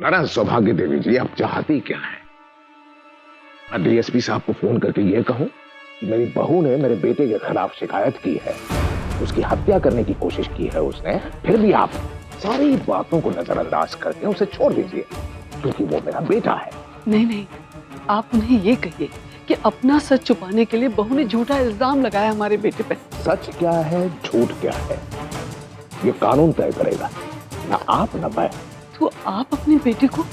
नारायण सौभाग्य देवी जी, आप चाहती क्या है? मैं डीएसपी साहब को फोन करके यह कहूं कि मेरी बहू ने मेरे बेटे के खिलाफ शिकायत की है, उसकी हत्या करने की कोशिश की है उसने, फिर भी आप सारी बातों को नजरअंदाज करके उसे छोड़ दीजिए क्योंकि वो मेरा बेटा है। नहीं नहीं, आप उन्हें ये कहिए कि अपना सच छुपाने के लिए बहू ने झूठा इल्जाम लगाया हमारे बेटे पे। सच क्या है, झूठ क्या है, ये कानून तय करेगा, ना आप ना मैं। तो आप अपने बेटे को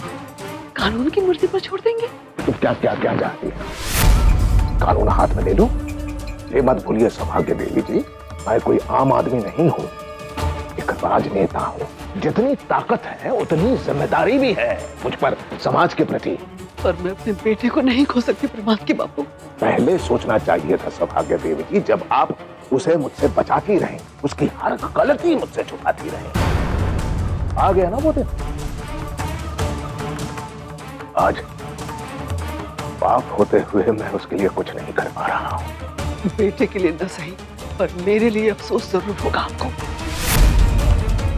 कानून की मर्जी पर छोड़ देंगे? तो क्या क्या क्या चाहती है? कानून हाथ में ले लो? ये मत भूलिए सौभाग्य देवी जी, मैं कोई आम आदमी नहीं हूं, एक राजनेता हूं। जितनी ताकत है उतनी जिम्मेदारी भी है मुझ पर समाज के प्रति। पर मैं अपने बेटे को नहीं खो सकती प्रमाद के बापू। पहले सोचना चाहिए था सौभाग्य देवी जी, जब आप उसे मुझसे बचाती रहीं, उसकी हर गलती मुझसे छुपाती रहीं। आ गया ना वो दिन, आज बाप होते हुए मैं उसके लिए कुछ नहीं कर पा रहा हूं। बेटे के लिए न सही, पर मेरे लिए अफसोस जरूर होगा आपको।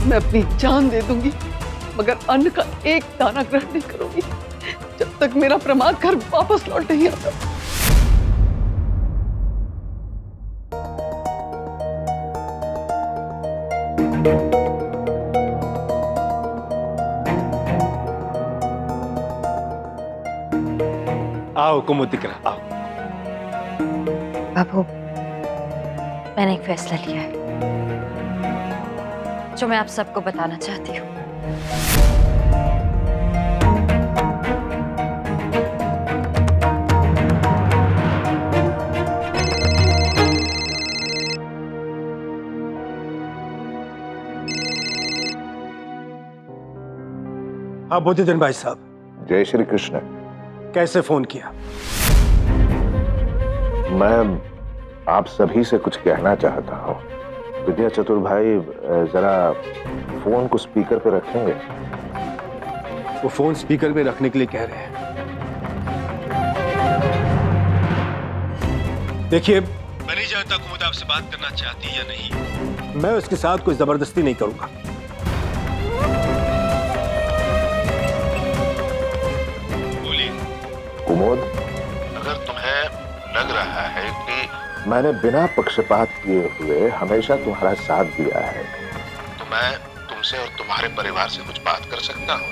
मैं अपनी जान दे दूंगी मगर अन्न का एक दाना ग्रहण नहीं करूंगी जब तक मेरा प्रमाद घर वापस लौट नहीं आता। आओ कुमुद दिकरा, आओ। बाबू, मैंने एक फैसला लिया है जो मैं आप सबको बताना चाहती हूँ। हाँ बुद्धिधन भाई साहब। जय श्री कृष्ण। कैसे फोन किया? मैं आप सभी से कुछ कहना चाहता हूं। विद्या चतुर भाई, जरा फोन को स्पीकर पे रखेंगे? वो फोन स्पीकर पे रखने के लिए कह रहे हैं। देखिए, मैं नहीं जानता कुमुद आपसे बात करना चाहती है या नहीं। मैं उसके साथ कोई जबरदस्ती नहीं करूंगा। बोलिए कुमुद, अगर तुम्हें लग रहा है कि मैंने बिना पक्षपात किए हुए हमेशा तुम्हारा साथ दिया है, तो मैं तुमसे और तुम्हारे परिवार से कुछ बात कर सकता हूँ?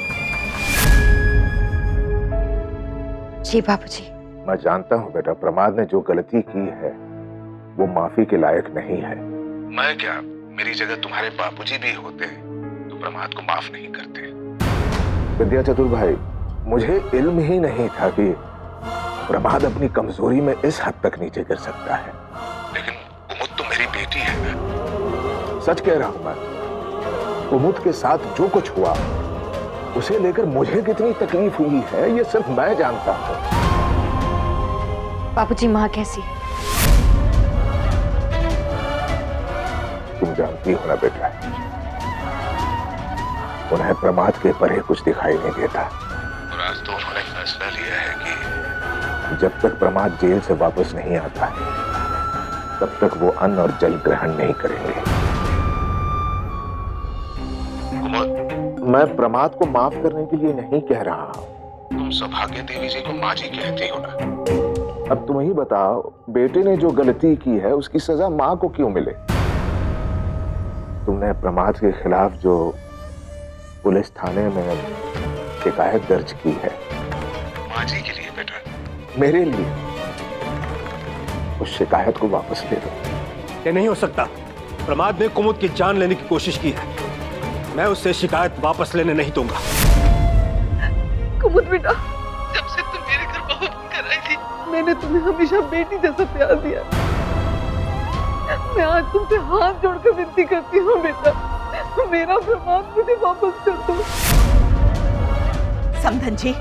जी बाबूजी। मैं जानता हूँ बेटा, प्रमाद ने जो गलती की है वो माफी के लायक नहीं है। मैं क्या, मेरी जगह तुम्हारे बापूजी भी होते तो प्रमाद को माफ नहीं करते। विद्या चतुर भाई, मुझे इल्म ही नहीं था कि प्रमाद अपनी कमजोरी में इस हद तक नीचे गिर सकता है। लेकिन कुमुद तो मेरी बेटी है। सच कह रहा हूं मैं, कुमुद के साथ जो कुछ हुआ उसे लेकर मुझे कितनी तकलीफ हुई है ये सिर्फ मैं जानता हूं। बाबूजी, माँ कैसी? तुम जानती हो ना बेटा, उन्हें प्रमाद के परे कुछ दिखाई नहीं देता। और आज तो उन्होंने फैसला लिया है कि जब तक प्रमाद जेल से वापस नहीं आता है तब तक वो अन्न और जल ग्रहण नहीं करेंगे। मैं प्रमाद को माफ करने के लिए नहीं कह रहा हूं। तुम सौभाग्य देवी जी को माँ जी कहती हो ना। अब तुम ही बताओ, बेटे ने जो गलती की है उसकी सजा माँ को क्यों मिले? तुमने प्रमाद के खिलाफ जो पुलिस थाने में शिकायत दर्ज की है, माँ जी के लिए बेटा, मेरे लिए, उस शिकायत को वापस ले लो। ये नहीं हो सकता। प्रमाद ने कुमुद की जान लेने की कोशिश की है। मैं उससे शिकायत वापस लेने नहीं दूंगा। कुमुद बेटा, जब से तुम मेरे घर बहू बनकर आई थी, मैंने तुम्हें हमेशा बेटी जैसा प्यार दिया। मैं आज तुमसे हाथ जोड़कर विनती करती हूँ बेटा, मेरा प्रमाद मुझे वापस कर दो। समधन जी,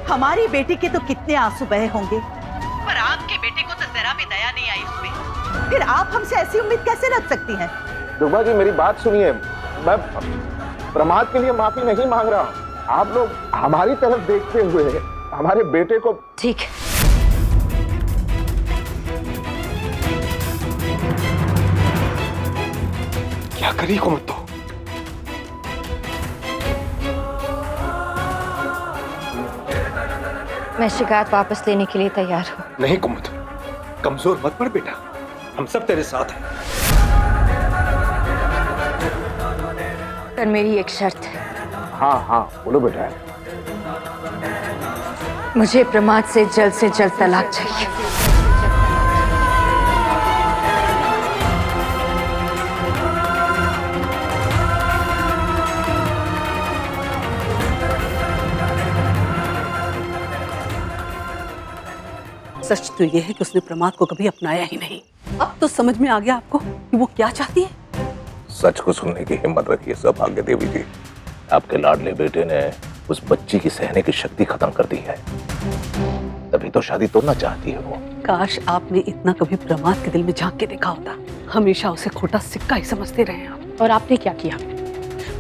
हमारी बेटी के तो कितने आंसू बहे होंगे, पर आपके बेटे को तो जरा भी दया नहीं आई उसमें। फिर आप हमसे ऐसी उम्मीद कैसे रख सकती हैं? दुर्गा जी, मेरी बात सुनिए। मैं प्रमाद के लिए माफी नहीं मांग रहा हूं। आप लोग हमारी तरफ देखते हुए हमारे बेटे को। ठीक। क्या करी कुमुद? तो मैं शिकायत वापस लेने के लिए तैयार हूँ। नहीं कुमुद, कमजोर मत पड़ बेटा, हम सब तेरे साथ हैं। पर मेरी एक शर्त है। हाँ हाँ बोलो बेटा। मुझे प्रमाद से जल्द तलाक चाहिए। सच तो ये है कि उसने प्रमाद को कभी अपनाया ही नहीं। अब तो समझ में आ गया आपको कि वो क्या चाहती है। सच को सुनने की हिम्मत रखिए सौभाग्य देवी जी। आपके लाडले बेटे ने उस बच्ची की सहने की शक्ति खत्म कर दी है, तभी तो शादी तोड़ना चाहती है वो। काश आपने इतना कभी प्रमाद के दिल में झांक के देखा होता। हमेशा उसे खोटा सिक्का ही समझते रहे आप। और आपने क्या किया?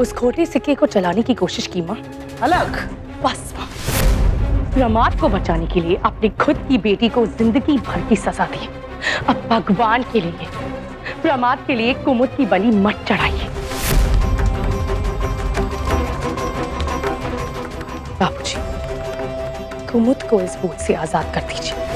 उस खोटे सिक्के को चलाने की कोशिश की माँ। अलग बस माँ, प्रमाद को बचाने के लिए आपने खुद की बेटी को जिंदगी भर की सजा दी। अब भगवान के लिए, प्रमाद के लिए कुमुद की बलि मत चढ़ाइए। बाबूजी, कुमुद को इस बोझ से आजाद कर दीजिए।